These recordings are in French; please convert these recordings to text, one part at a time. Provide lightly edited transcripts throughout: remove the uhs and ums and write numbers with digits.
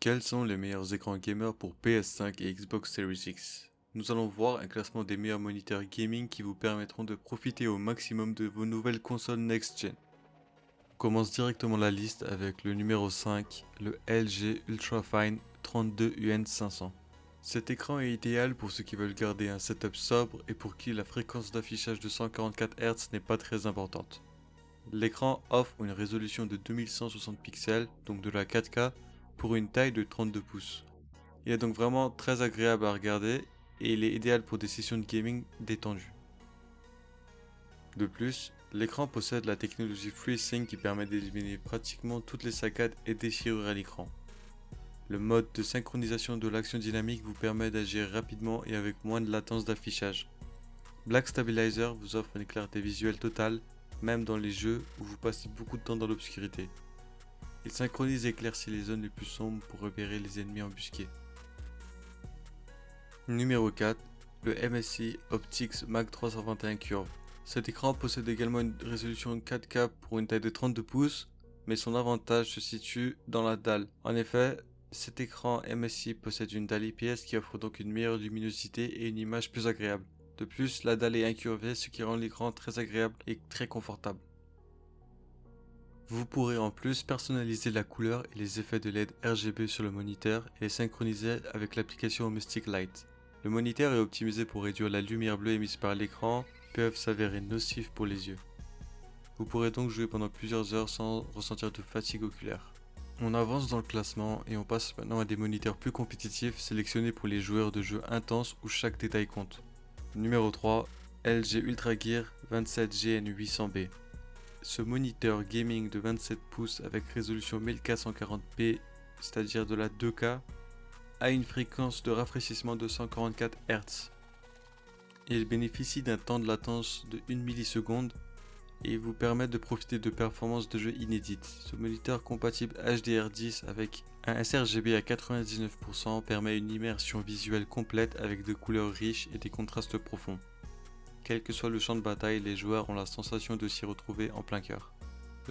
Quels sont les meilleurs écrans gamer pour PS5 et Xbox Series X? Nous allons voir un classement des meilleurs moniteurs gaming qui vous permettront de profiter au maximum de vos nouvelles consoles next-gen. On commence directement la liste avec le numéro 5, le LG Ultrafine 32UN500. Cet écran est idéal pour ceux qui veulent garder un setup sobre et pour qui la fréquence d'affichage de 144 Hz n'est pas très importante. L'écran offre une résolution de 2160 pixels, donc de la 4K, pour une taille de 32 pouces. Il est donc vraiment très agréable à regarder et il est idéal pour des sessions de gaming détendues. De plus, l'écran possède la technologie FreeSync qui permet d'éliminer pratiquement toutes les saccades et déchirures à l'écran. Le mode de synchronisation de l'action dynamique vous permet d'agir rapidement et avec moins de latence d'affichage. Black Stabilizer vous offre une clarté visuelle totale, même dans les jeux où vous passez beaucoup de temps dans l'obscurité. Il synchronise et éclaircit les zones les plus sombres pour repérer les ennemis embusqués. Numéro 4, le MSI Optix Mag 321 Curve. Cet écran possède également une résolution 4K pour une taille de 32 pouces, mais son avantage se situe dans la dalle. En effet, cet écran MSI possède une dalle IPS qui offre donc une meilleure luminosité et une image plus agréable. De plus, la dalle est incurvée, ce qui rend l'écran très agréable et très confortable. Vous pourrez en plus personnaliser la couleur et les effets de LED RGB sur le moniteur et les synchroniser avec l'application Mystic Light. Le moniteur est optimisé pour réduire la lumière bleue émise par l'écran, qui peuvent s'avérer nocifs pour les yeux. Vous pourrez donc jouer pendant plusieurs heures sans ressentir de fatigue oculaire. On avance dans le classement et on passe maintenant à des moniteurs plus compétitifs sélectionnés pour les joueurs de jeux intenses où chaque détail compte. Numéro 3, LG Ultra Gear 27GN800B. Ce moniteur gaming de 27 pouces avec résolution 1440p, c'est-à-dire de la 2K, a une fréquence de rafraîchissement de 144 Hz. Il bénéficie d'un temps de latence de 1 milliseconde et vous permet de profiter de performances de jeu inédites. Ce moniteur compatible HDR10 avec un sRGB à 99% permet une immersion visuelle complète avec des couleurs riches et des contrastes profonds. Quel que soit le champ de bataille, les joueurs ont la sensation de s'y retrouver en plein cœur.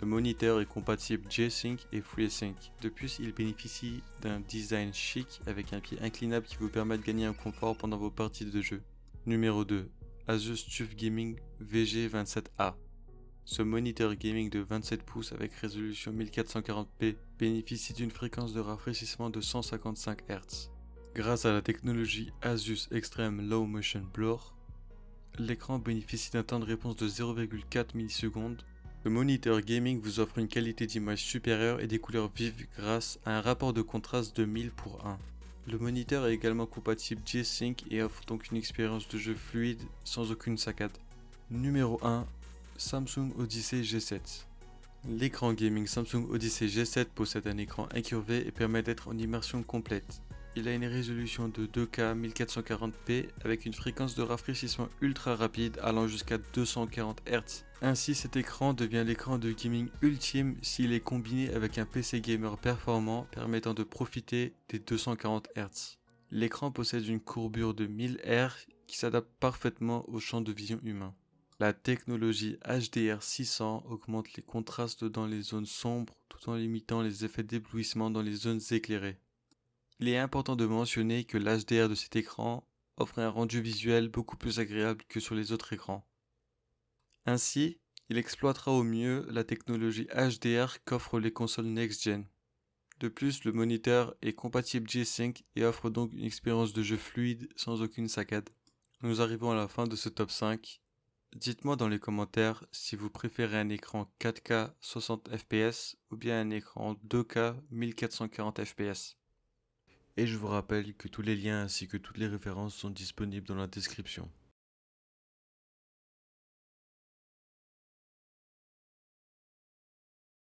Le moniteur est compatible G-Sync et FreeSync. De plus, il bénéficie d'un design chic avec un pied inclinable qui vous permet de gagner en confort pendant vos parties de jeu. Numéro 2. Asus TUF Gaming VG27A. Ce moniteur gaming de 27 pouces avec résolution 1440p bénéficie d'une fréquence de rafraîchissement de 155 Hz. Grâce à la technologie Asus Extreme Low Motion Blur, l'écran bénéficie d'un temps de réponse de 0,4 millisecondes. Le moniteur gaming vous offre une qualité d'image supérieure et des couleurs vives grâce à un rapport de contraste de 1000 pour 1. Le moniteur est également compatible G-Sync et offre donc une expérience de jeu fluide sans aucune saccade. Numéro 1, Samsung Odyssey G7. L'écran gaming Samsung Odyssey G7 possède un écran incurvé et permet d'être en immersion complète. Il a une résolution de 2K 1440p avec une fréquence de rafraîchissement ultra rapide allant jusqu'à 240 Hz. Ainsi, cet écran devient l'écran de gaming ultime s'il est combiné avec un PC gamer performant permettant de profiter des 240 Hz. L'écran possède une courbure de 1000 Hz qui s'adapte parfaitement au champ de vision humain. La technologie HDR600 augmente les contrastes dans les zones sombres tout en limitant les effets d'éblouissement dans les zones éclairées. Il est important de mentionner que l'HDR de cet écran offre un rendu visuel beaucoup plus agréable que sur les autres écrans. Ainsi, il exploitera au mieux la technologie HDR qu'offrent les consoles next-gen. De plus, le moniteur est compatible G-Sync et offre donc une expérience de jeu fluide sans aucune saccade. Nous arrivons à la fin de ce top 5. Dites-moi dans les commentaires si vous préférez un écran 4K 60 fps ou bien un écran 2K 1440 fps. Et je vous rappelle que tous les liens ainsi que toutes les références sont disponibles dans la description.